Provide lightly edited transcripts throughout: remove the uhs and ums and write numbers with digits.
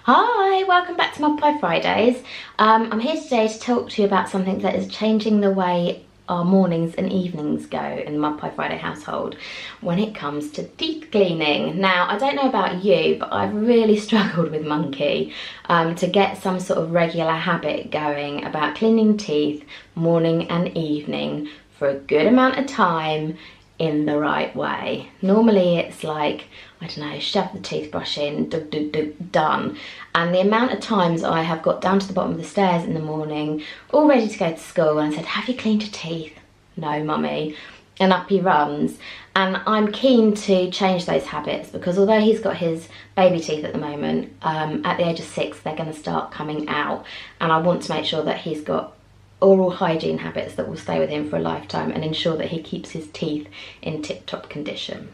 Hi, welcome back to Mud Pie Fridays. I'm here today to talk to you about something that is changing the way our mornings and evenings go in the Mud Pie Friday household when it comes to teeth cleaning. Now, I don't know about you, but I've really struggled with Monkey to get some sort of regular habit going about cleaning teeth morning and evening for a good amount of time in the right way. Normally it's like, I don't know, shove the toothbrush in, done. And the amount of times I have got down to the bottom of the stairs in the morning, all ready to go to school, and I said, have you cleaned your teeth? No, mummy. And up he runs. And I'm keen to change those habits because although he's got his baby teeth at the moment, at the age of 6, they're going to start coming out. And I want to make sure that he's got oral hygiene habits that will stay with him for a lifetime and ensure that he keeps his teeth in tip-top condition.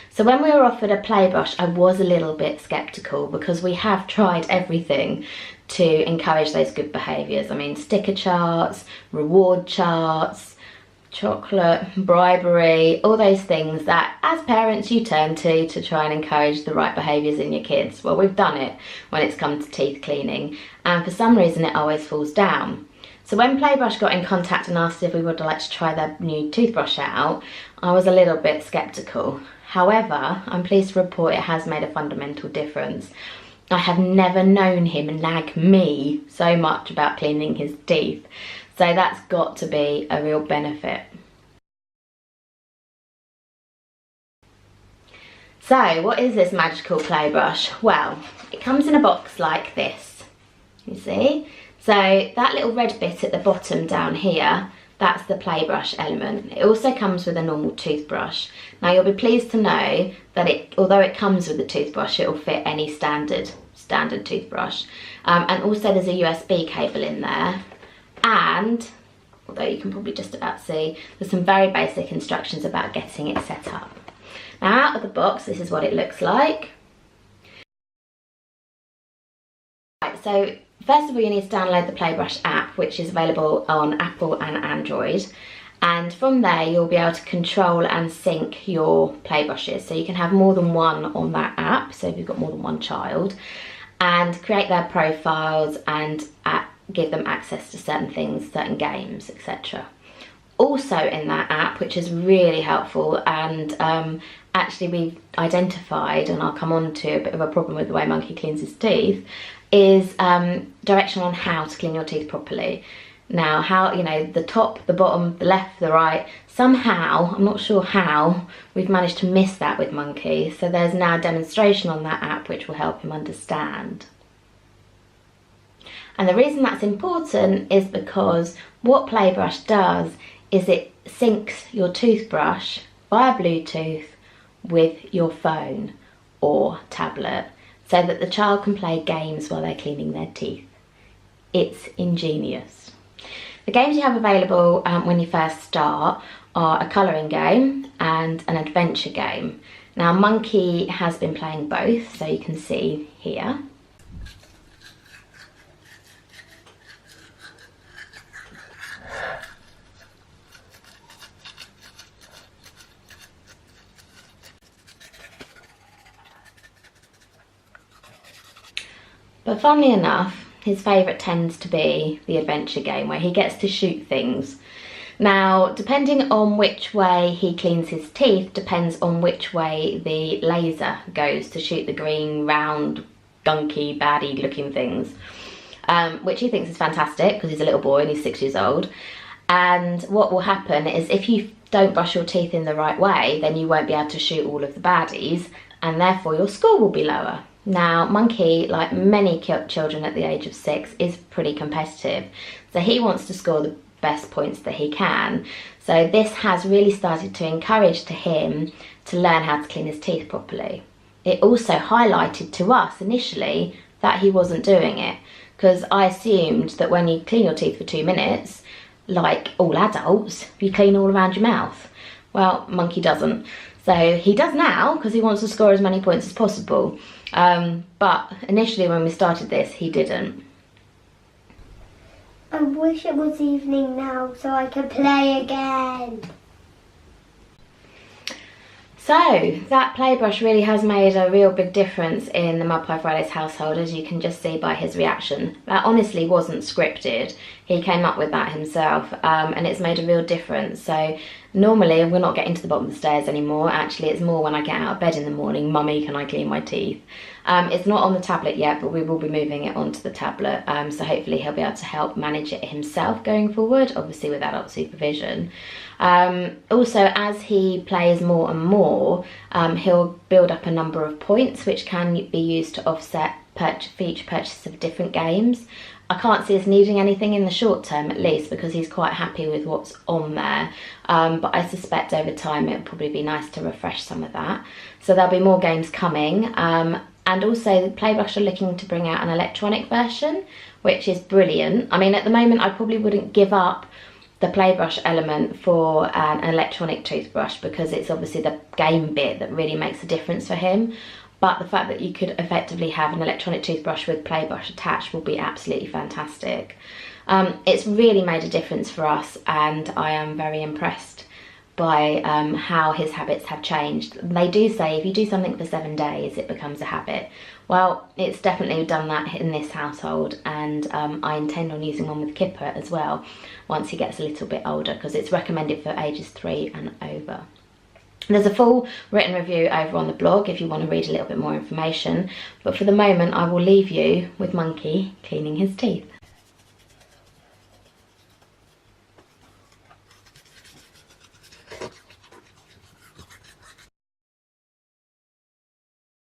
So when we were offered a Playbrush, I was a little bit sceptical because we have tried everything to encourage those good behaviours. I mean, sticker charts, reward charts, chocolate, bribery, all those things that as parents you turn to try and encourage the right behaviours in your kids. Well, we've done it when it's come to teeth cleaning, and for some reason it always falls down. So when Playbrush got in contact and asked if we would like to try their new toothbrush out, I was a little bit sceptical. However, I'm pleased to report it has made a fundamental difference. I have never known him nag me so much about cleaning his teeth. So that's got to be a real benefit. So what is this magical Playbrush? Well, it comes in a box like this, you see? So that little red bit at the bottom down here, that's the Playbrush element. It also comes with a normal toothbrush. Now you'll be pleased to know that although it comes with a toothbrush, it will fit any standard toothbrush. And also there's a USB cable in there. And, although you can probably just about see, there's some very basic instructions about getting it set up. Now out of the box, this is what it looks like. Right, so first of all, you need to download the Playbrush app, which is available on Apple and Android. And from there, you'll be able to control and sync your Playbrushes. So you can have more than one on that app, so if you've got more than one child, and create their profiles and give them access to certain things, certain games, etc. Also in that app, which is really helpful, and actually we've identified, and I'll come on to a bit of a problem with the way Monkey cleans his teeth, is direction on how to clean your teeth properly. Now, how, you know, the top, the bottom, the left, the right, somehow, I'm not sure how, we've managed to miss that with Monkey. So there's now a demonstration on that app which will help him understand. And the reason that's important is because what Playbrush does is it syncs your toothbrush via Bluetooth with your phone or tablet so that the child can play games while they're cleaning their teeth. It's ingenious. The games you have available when you first start are a colouring game and an adventure game. Now Monkey has been playing both, so you can see here. But funnily enough, his favourite tends to be the adventure game where he gets to shoot things. Now, depending on which way he cleans his teeth depends on which way the laser goes to shoot the green, round, gunky, baddie looking things, which he thinks is fantastic because he's a little boy and he's 6 years old. And what will happen is if you don't brush your teeth in the right way, then you won't be able to shoot all of the baddies and therefore your score will be lower. Now, Monkey, like many children at the age of 6, is pretty competitive. So he wants to score the best points that he can. So this has really started to encourage to him to learn how to clean his teeth properly. It also highlighted to us initially that he wasn't doing it, because I assumed that when you clean your teeth for 2 minutes, like all adults, you clean all around your mouth. Well, Monkey doesn't. So he does now because he wants to score as many points as possible. But initially when we started this, he didn't. I wish it was evening now so I could play again. So that Playbrush really has made a real big difference in the Mudpie Fridays household, as you can just see by his reaction. That honestly wasn't scripted. He came up with that himself, and it's made a real difference. So normally we're not getting to the bottom of the stairs anymore. Actually, it's more when I get out of bed in the morning, Mummy, can I clean my teeth? It's not on the tablet yet, but we will be moving it onto the tablet. So hopefully he'll be able to help manage it himself going forward, obviously with adult supervision. Also, as he plays more and more, he'll build up a number of points which can be used to offset future purchases of different games. I can't see us needing anything in the short term, at least, because he's quite happy with what's on there. But I suspect over time it'll probably be nice to refresh some of that. So there'll be more games coming. And also Playbrush are looking to bring out an electronic version, which is brilliant. I mean, at the moment I probably wouldn't give up the Playbrush element for an electronic toothbrush, because it's obviously the game bit that really makes a difference for him. But the fact that you could effectively have an electronic toothbrush with Playbrush attached will be absolutely fantastic. It's really made a difference for us, and I am very impressed by how his habits have changed. They do say if you do something for 7 days, it becomes a habit. Well, it's definitely done that in this household, and I intend on using one with Kipper as well once he gets a little bit older, because it's recommended for ages 3 and over. There's a full written review over on the blog if you want to read a little bit more information, but for the moment I will leave you with Monkey cleaning his teeth.